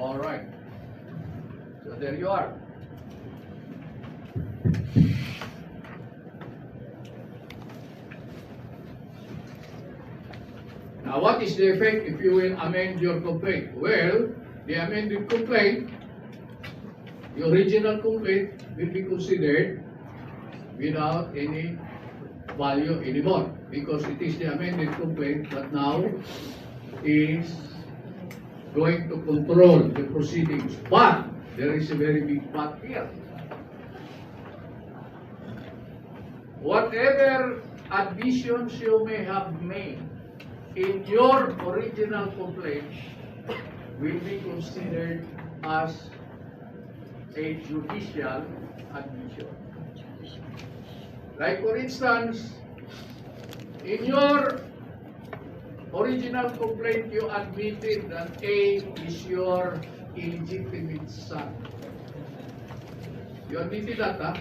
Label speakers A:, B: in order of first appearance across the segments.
A: All right. So there you are. Now, what is the effect if you will amend your complaint? Well, the amended complaint, the original complaint, will be considered without any value anymore because it is the amended complaint that now is going to control the proceedings. But there is a very big but here. Whatever additions you may have made in your original complaint will be considered as a judicial admission. Like for instance, in your original complaint, you admitted that A is your illegitimate son. You admitted that, huh?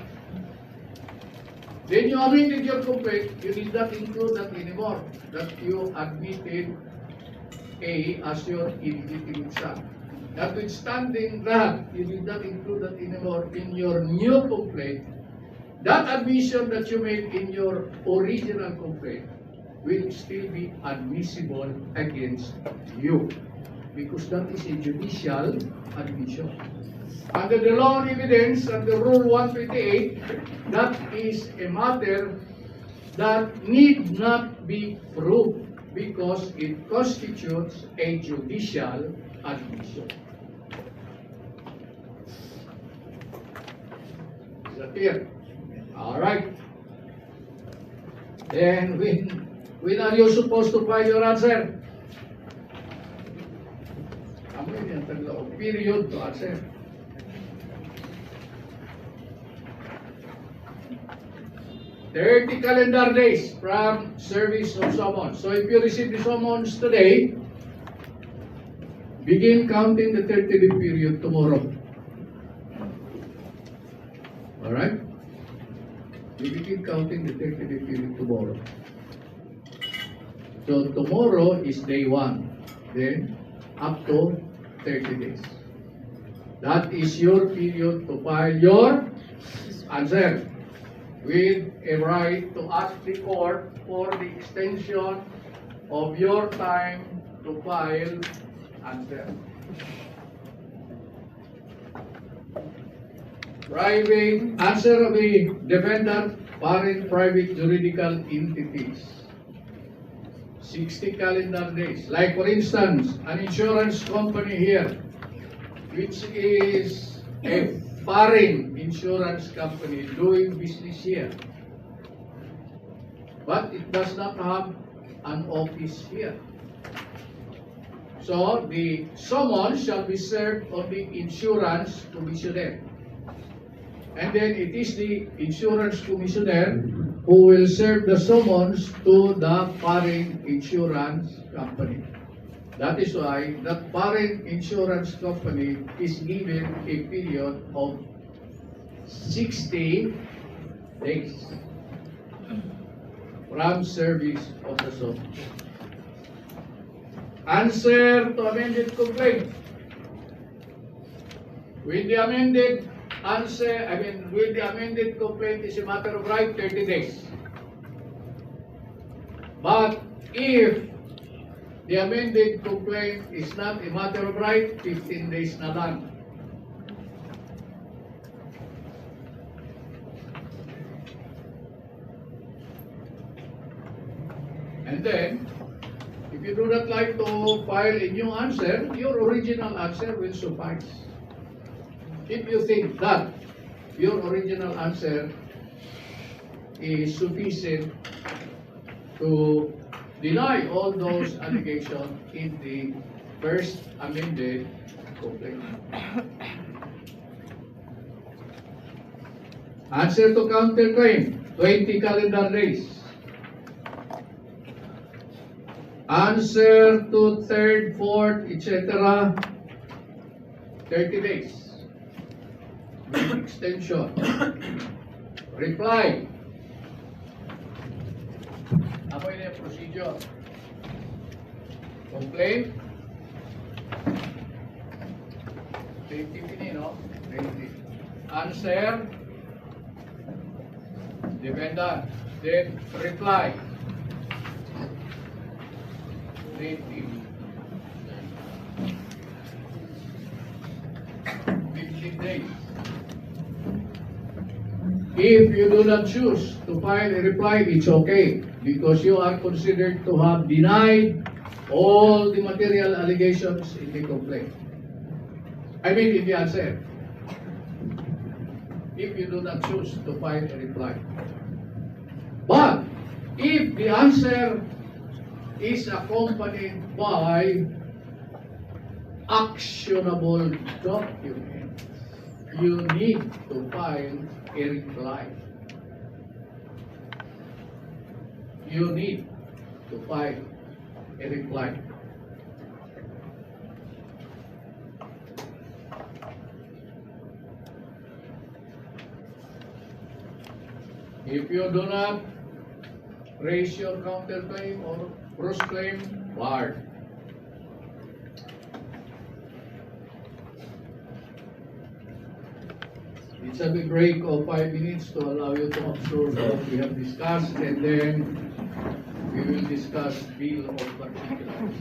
A: Then you amended your complaint, you did not include that anymore, that you admitted A as your illegitimate son. Notwithstanding that, you did not include that anymore in your new complaint, that admission that you made in your original complaint will still be admissible against you because that is a judicial admission. Under the law on evidence, under Rule 128, that is a matter that need not be proved because it constitutes a judicial admission. Is that clear? All right. Then when are you supposed to file your answer? Period to answer. "30 calendar days from service of summons." So if you receive the summons today, begin counting the 30-day period tomorrow. All right? You begin counting the 30-day period tomorrow. So tomorrow is day 1. Then up to 30 days. That is your period to file your answer, with a right to ask the court for the extension of your time to file answer. Private answer of the defendant, foreign private juridical entities. 60 calendar days. Like for instance, an insurance company here, which is a foreign insurance company doing business here, but it does not have an office here. So the summons shall be served on the insurance commissioner. And then it is the insurance commissioner who will serve the summons to the foreign insurance company. That is why the foreign insurance company is given a period of 60 days from service of the summons. Answer to amended complaint. With the amended with the amended complaint is a matter of right, 30 days. But if the amended complaint is not a matter of right, 15 days na lang. And then, if you do not like to file a new answer, your original answer will suffice. If you think that your original answer is sufficient to deny all those allegations in the first amended complaint. Answer to counterclaim, 20 calendar days. Answer to third, fourth, etc., 30 days. Extension. Reply. Ako yung procedure. Complaint. Tiffany, no? Answer. Defendant. Then reply. 15 days. If you do not choose to file a reply, it's okay because you are considered to have denied all the material allegations in the complaint. I mean, in the answer. If you do not choose to file a reply. But if the answer is accompanied by actionable documents, you need to file a reply. You need to file a reply. If you do not raise your counterclaim or cross-claim, barred. It's a big break of 5 minutes to allow you to observe what we have discussed, and then we will discuss bill of particulars.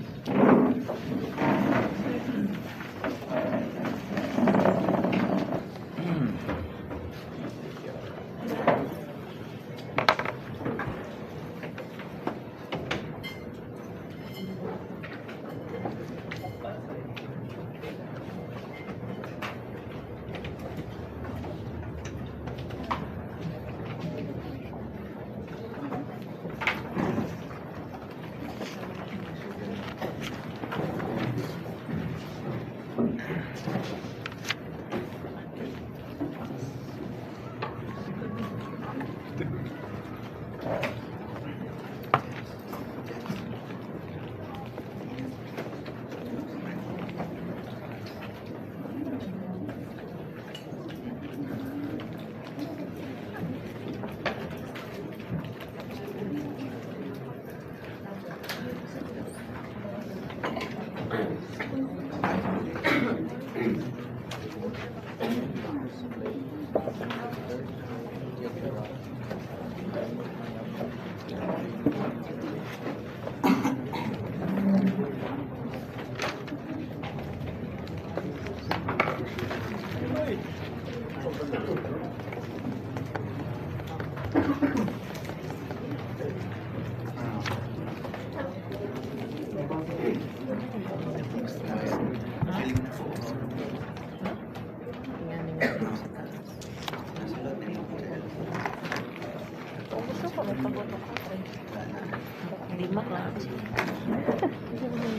B: Lima lang.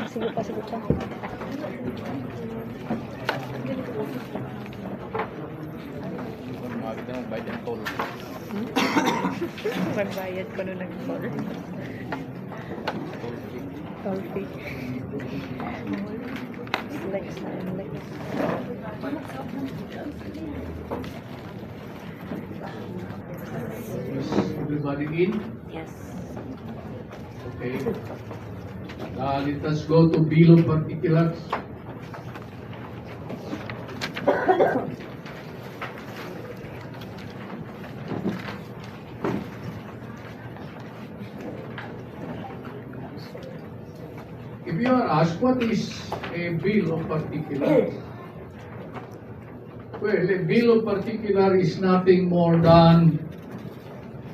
B: Sige pa, sige pa.
A: Magbayad ng toll.
B: Magbayad ko nung nag-toll. Toll fee. Flex na, flex.
A: Is everybody in?
B: Yes.
A: Okay. Let us go to bill of particulars. If you are asked what is a bill of particulars, well, a bill of particular is nothing more than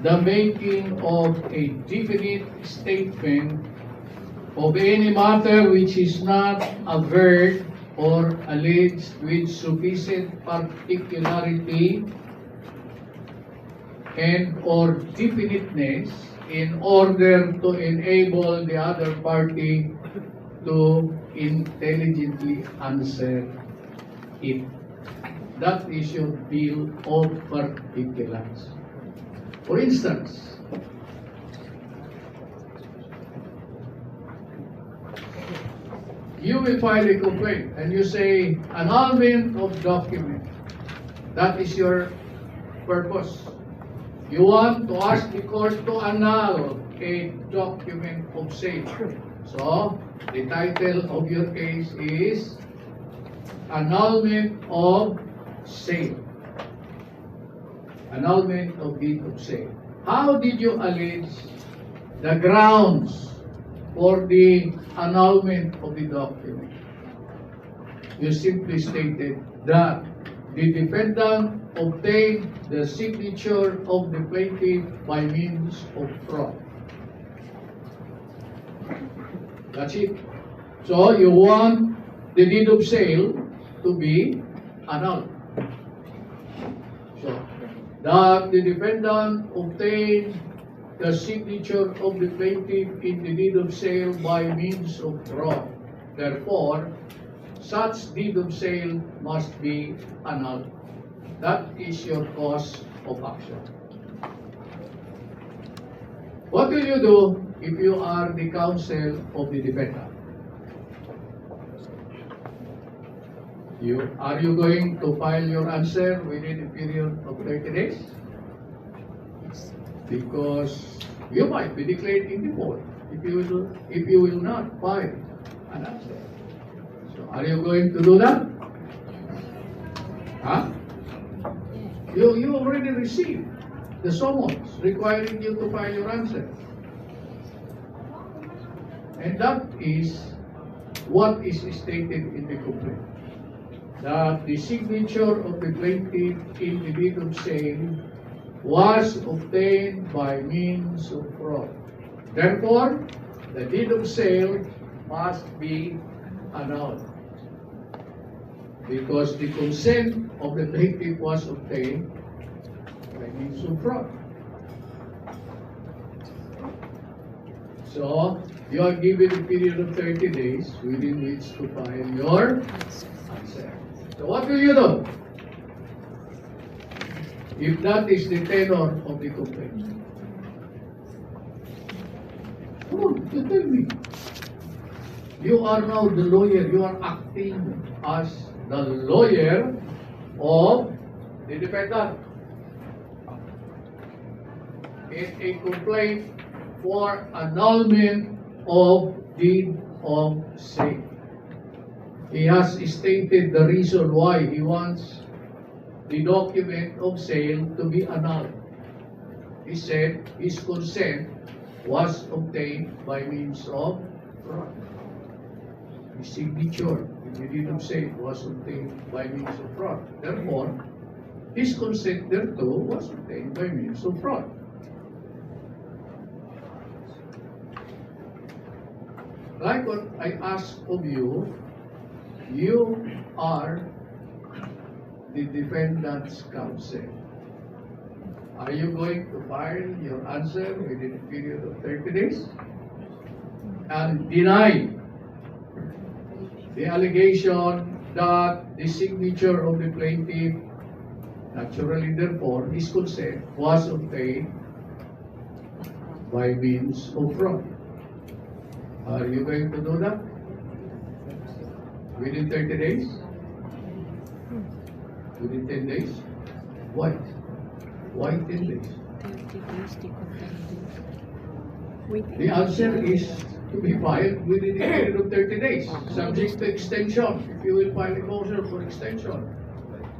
A: the making of a definite statement of any matter which is not averred or alleged with sufficient particularity and or definiteness in order to enable the other party to intelligently answer it. That is your bill of particulars. For instance, you will file a complaint and you say annulment of document. That is your purpose. You want to ask the court to annul a document of sale. So, the title of your case is annulment of sale. Annulment of deed of sale. How did you allege the grounds for the annulment of the document? You simply stated that the defendant obtained the signature of the plaintiff by means of fraud. That's it. So you want the deed of sale to be annulled. So that the defendant obtained the signature of the plaintiff in the deed of sale by means of fraud. Therefore, such deed of sale must be annulled. That is your cause of action. What will you do if you are the counsel of the defendant? Are you going to file your answer within a period of 30 days? Because you might be declared in default if you will not file an answer. So are you going to do that? Huh? You already received the summons requiring you to file your answer. And that is what is stated in the complaint. That the signature of the plaintiff in the deed of sale was obtained by means of fraud. Therefore, the deed of sale must be annulled. Because the consent of the plaintiff was obtained by means of fraud. So, you are given a period of 30 days within which to file your answer. So what will you do? If that is the tenor of the complaint. Come on, you tell me. You are now the lawyer. You are acting as the lawyer of the defendant. In a complaint for annulment of deed of sale. He has stated the reason why he wants the document of sale to be annulled. He said his consent was obtained by means of fraud. His signature in the deed of sale was obtained by means of fraud. Therefore, his consent thereto was obtained by means of fraud. Like what I asked of you, you are the defendant's counsel. Are you going to file your answer within a period of 30 days and deny the allegation that the signature of the plaintiff, naturally therefore, his consent was obtained by means of fraud? Are you going to do that within 30 days? Within 10 days? Why? Why 10 days?
B: 30 days, the content.
A: The answer is to be filed within a period of 30 days, subject to extension. If you will file a motion for extension,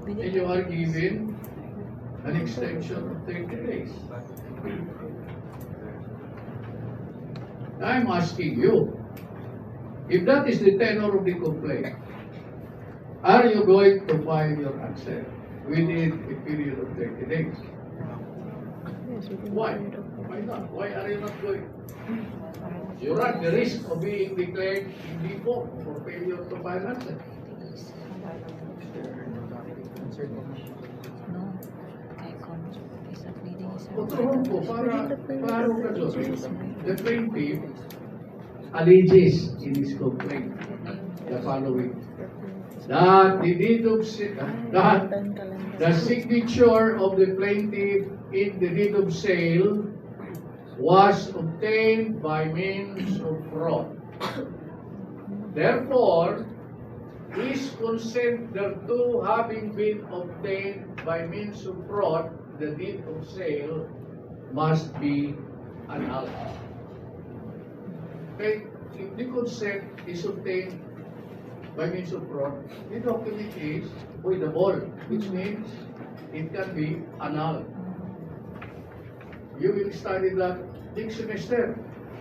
A: then you are given an extension of 30 days. I'm asking you, if that is the tenor of the complaint, are you going to file your answer within a period of 30 days? Why? Why not? Why are you not going? You run the risk of being declared in default for failure to file answer. Utuhon ko para ka doon. The plaintiff alleges in his complaint the following: that the deed of that the signature of the plaintiff in the deed of sale was obtained by means of fraud. Therefore, his consent thereto having been obtained by means of fraud, the deed of sale must be annulled. Okay, if the consent is obtained by means of fraud, the document is voidable, which means it can be annulled. You will study that next semester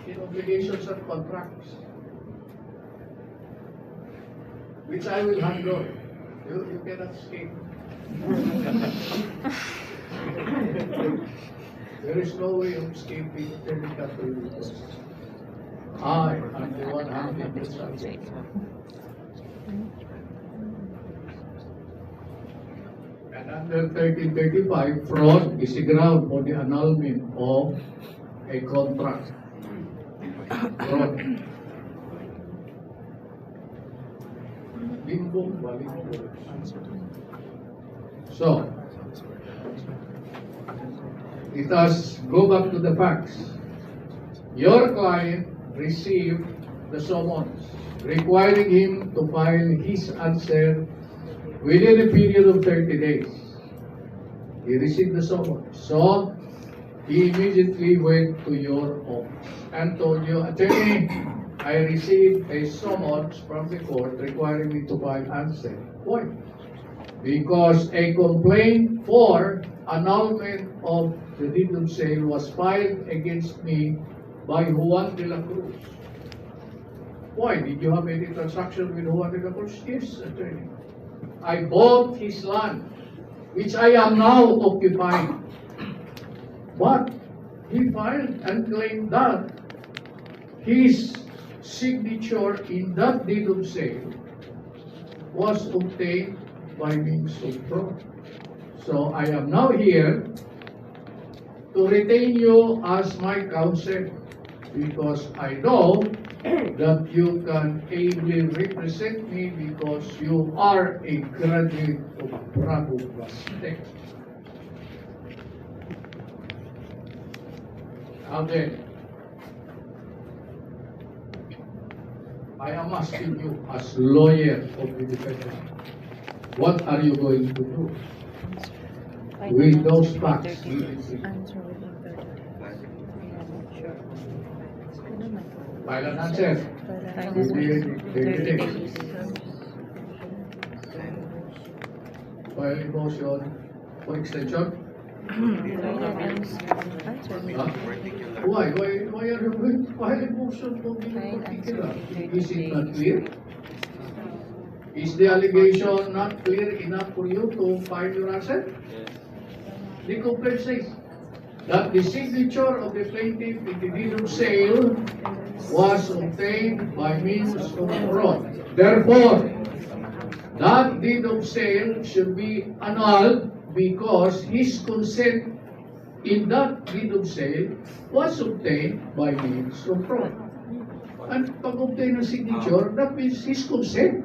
A: in obligations and contracts, which I will handle. You cannot escape. There is no way of escaping technical reports. I am the one handling the subject. And under 1335, fraud is the ground for the annulment of a contract. Fraud. Limbong balik. So, let us go back to the facts. Your client received the summons requiring him to file his answer within a period of 30 days. He received the summons. So, he immediately went to your office and told you, Attorney, I received a summons from the court requiring me to file answer. Why? Because a complaint for annulment of the deed of sale was filed against me by Juan de la Cruz. Why? Did you have any transaction with Juan de la Cruz? Yes, Attorney. I bought his land, which I am now occupying. But he filed and claimed that his signature in that deed of sale was obtained by means of fraud. So I am now here to retain you as my counsel because I know that you can ably represent me because you are a graduate of Bravo Tech. Now then, I am asking you as lawyer of the defendant, what are you going to do with those facts?
B: Answer within 30 days. I'm not sure.
A: File an answer.
B: File
A: Within 30 days.
B: days.
A: File a motion for extension.
B: Answer
A: Huh? Why are you going to file a motion for being particular? Is it not clear? Is the allegation not clear enough for you to file your answer? The complaint says that the signature of the plaintiff in the deed of sale was obtained by means of fraud. Therefore, that deed of sale should be annulled because his consent in that deed of sale was obtained by means of fraud. And pag-obtain ng signature, that means his consent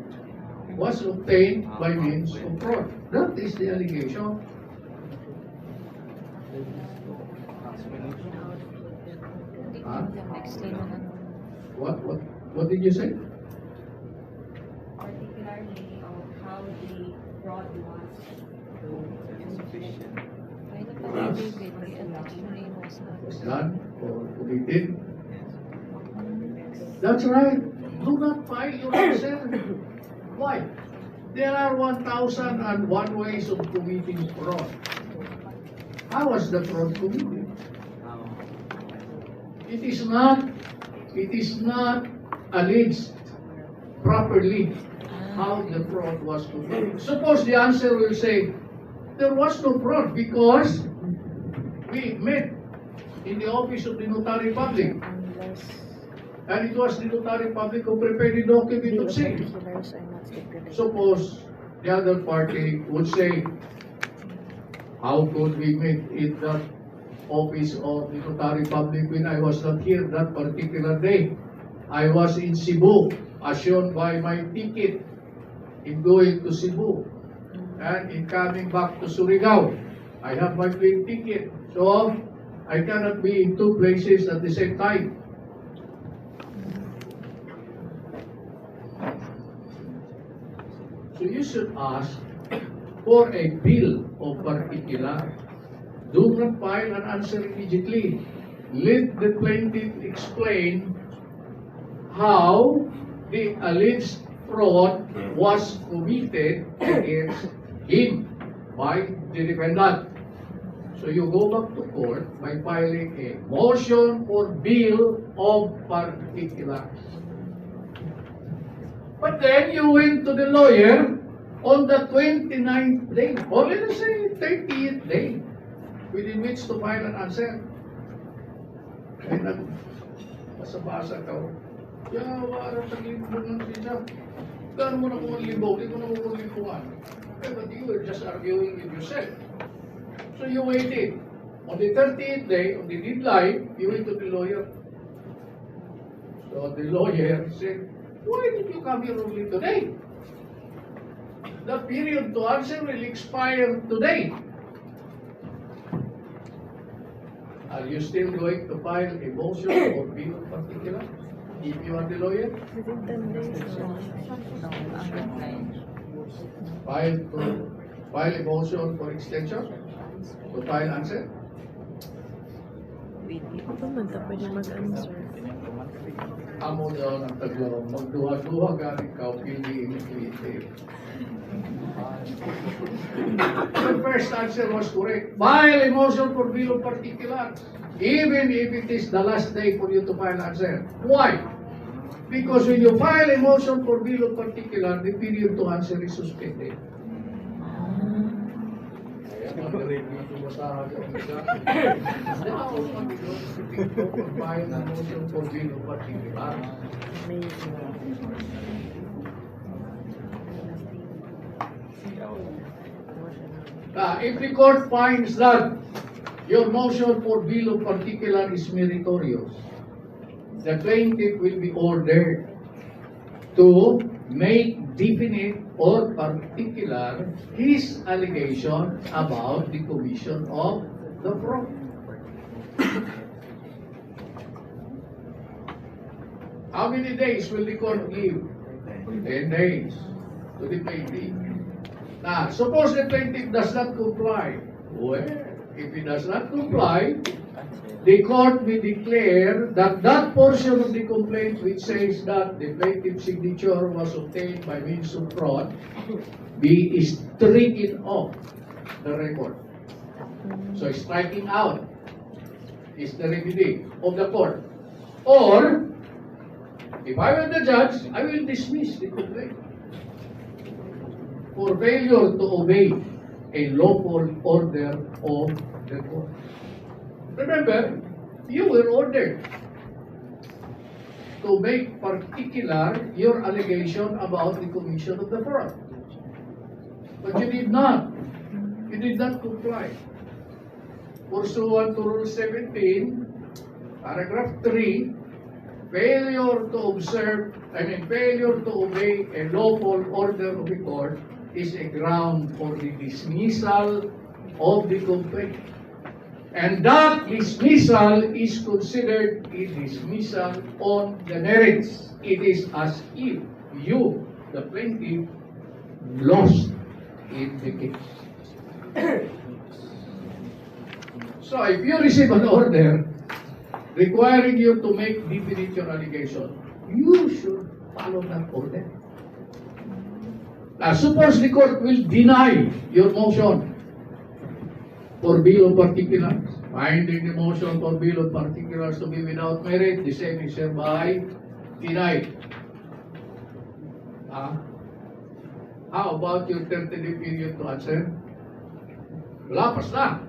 A: was obtained by means of fraud. That is the allegation. Huh? What did you say?
C: Particularly of how the fraud was insufficient.
A: Was done or committed? That's right. Do not file your answer. Why? There are 1,001 ways of committing fraud. How was the fraud committed? It is not alleged properly how the fraud was committed. Suppose the answer will say, there was no fraud because we met in the office of the notary public. And it was the notary public who prepared the document of sale. Suppose the other party would say, how could we meet in that office of the notary public when I was not here that particular day? I was in Cebu, as shown by my ticket in going to Cebu and in coming back to Surigao. I have my plane ticket, so I cannot be in two places at the same time. So you should ask for a bill of particular. Do not file an answer immediately. Let the plaintiff explain how the alleged fraud was committed against him by the defendant. So you go back to court by filing a motion for bill of particulars. But then you went to the lawyer on the 29th day, or let us say 30th day, within which to file an answer. Ay, basa-basa ka. Yeah, warang taglimbong ng sisa. Gano'n mo na kung limbong, hindi ko na kung limbongan. Eh, but you were just arguing with yourself. So you waited. On the 30th day, on the deadline, you went to the lawyer. So the lawyer said, why did you come here only today? The period to answer will expire today. Are you still going to file a motion for bill of particular? If you are the lawyer,
B: Within 10 days. No, ang reply.
A: file a motion for extension to file answer.
B: Ito man, ta pwede mag-answer.
A: Amo daw ng taglaw, magduha-duha ka ikaw, pili immediately. The first answer was correct. File a motion for bill of particulars, even if it is the last day for you to file answer. Why? Because when you file a motion for bill of particular, the period to answer is suspended. File a motion for bill of particular. If the court finds that your motion for bill of particular is meritorious, the plaintiff will be ordered to make definite or particular his allegation about the commission of the fraud. How many days will the court give? 10 days to the plaintiff. Now, suppose the plaintiff does not comply. Well, if he does not comply, the court will declare that that portion of the complaint which says that the plaintiff's signature was obtained by means of fraud be stricken off the record. So striking out is the remedy of the court. Or, if I were the judge, I will dismiss the complaint for failure to obey a lawful order of the court. Remember, you were ordered to make particular your allegation about the commission of the fraud. But you did not. You did not comply. Pursuant to Rule 17, Paragraph 3, failure to obey a lawful order of the court is a ground for the dismissal of the complaint. And that dismissal is considered a dismissal on the merits. It is as if you, the plaintiff, lost in the case. So if you receive an order requiring you to make definite your allegation, you should follow that order. Now, suppose the court will deny your motion for bill of particulars, finding the motion for bill of particulars to be without merit, the same is hereby denied. How about your 30-day period to answer? Lapas na.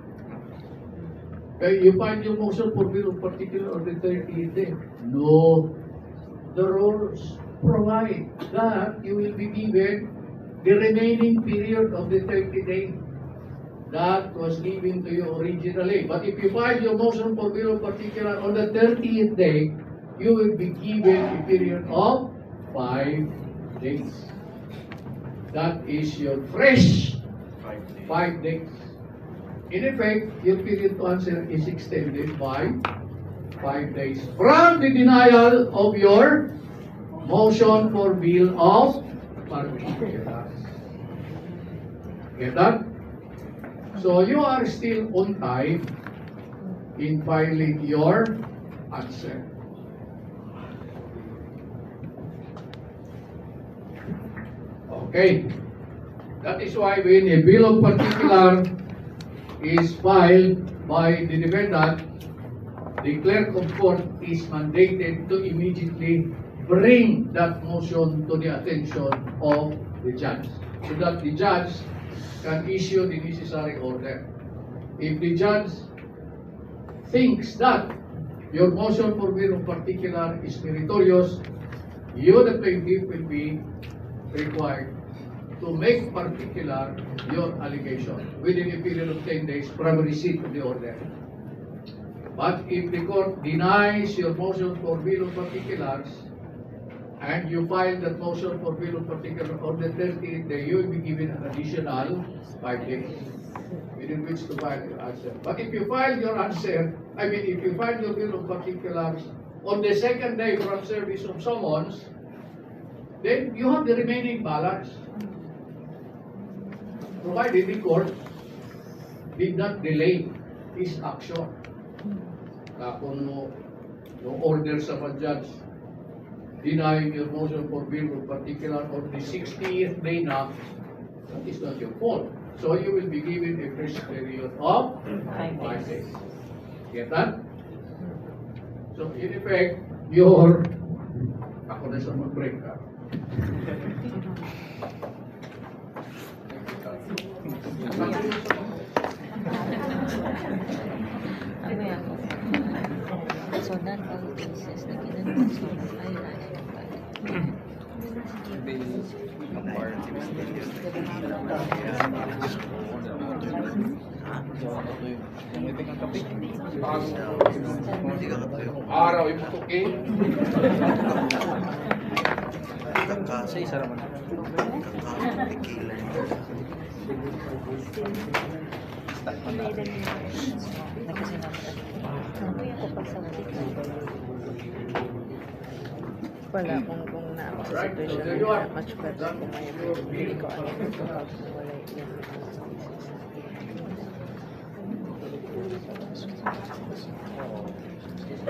A: Okay, you find your motion for bill of particular on the 30th day. No. The rules provide that you will be given the remaining period of the 30 days that was given to you originally. But if you file your motion for bill of particular on the 30th day, you will be given a period of 5 days. That is your fresh 5 days. In effect, your period to answer is extended by 5 days from the denial of your motion for bill of particulars. Get that? So you are still on time in filing your answer. Okay. That is why when a bill of particular is filed by the defendant, the clerk of court is mandated to immediately bring that motion to the attention of the judge so that the judge can issue the necessary order. If the judge thinks that your motion for bill of particular is meritorious, you, the plaintiff, will be required to make particular your allegation within a period of 10 days from receipt of the order. But if the court denies your motion for bill of particulars and you file that motion for bill of particulars on the 30th day, you will be given an additional 5 days within which to file your answer. But if you file your answer, if you file your bill of particulars on the second day from service of summons, then you have the remaining balance. Provided the court did not delay his action. Kung no order sa judge denying your motion for bill of particular on the 60th day na, that is not your fault. So you will be given a fresh period of 5 days. Get that? So in effect, ako na sa mag-break ka.
B: So not all cases na ginagawa sa
A: Araw yung tuki.
D: Sa isa naman.
B: wala kung na ako sa
A: Right, so
B: situation
A: there you are.
B: much better kung may hindi ko ano yung wala yan.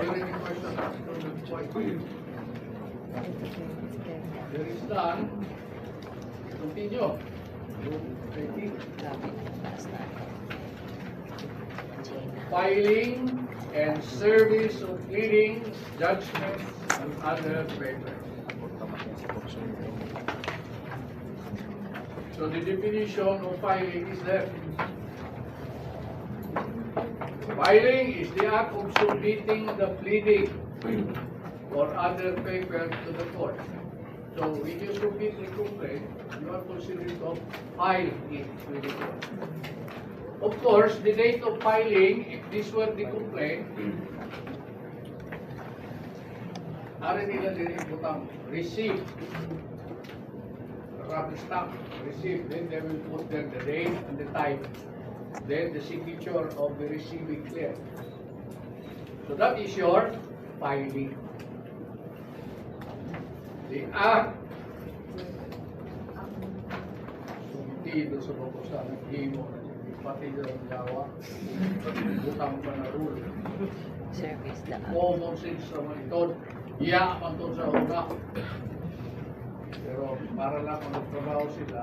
A: Any questions from the point? There is none. Continue. Filing and service of pleading, judgments, and other papers. So the definition of filing is there. Filing is the act of submitting the pleading or other paper to the court. So when you submit the complaint, you are considered to file it to the court. Of course, the date of filing, if this were the complaint, ari nila din ibutang receipt, rubber stamp, receipt, then they will put there the date and the time, then the signature of the receiving clerk. So that is your filing. The act, hindi doon sa babusan, hindi mo, pati doon gawa, butang pa na rule.
B: Service lang.
A: Common sense naman ito, iyaman ito sa una. Pero para lang kung nagtrabaho sila,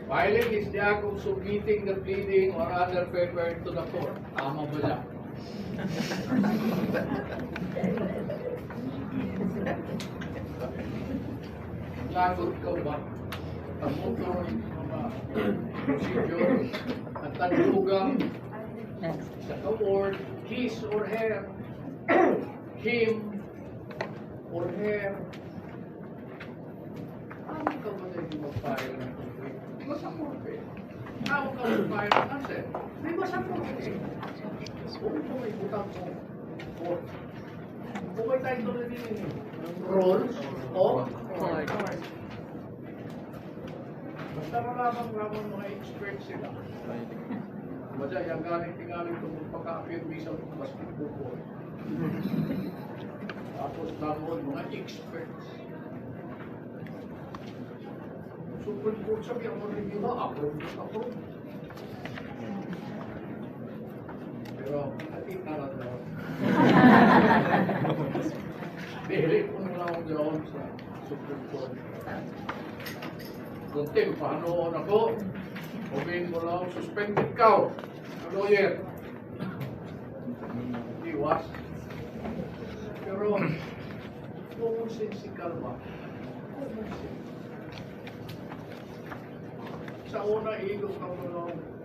A: filing is the act of submitting the pleading or other paper to the court. Tama ba yan? Lagot ka ba? Tamuto yung mga procedure at tandugang sa award, his or her, him or her. Ano ka ba na yung mag-file ng complaint? Basta mo rin. Ako ka mag-file ng answer. May basta mo rin. Kung may butang mo. Kung may title na din yun. Roles of court. Basta malamang mga experts sila. Basta yung galing kung magpaka-affirmi sa basketball court. Tapos naroon mga experts. Supreme Court sabi ang review na, approve. Pero, ating narat na, sa Supreme Court. Kunting, paano ako? Humin mo lang, suspended ka, lawyer. Iwas. Pero, nonsensical ba? Common sense. Sa una, ilo ka mo lang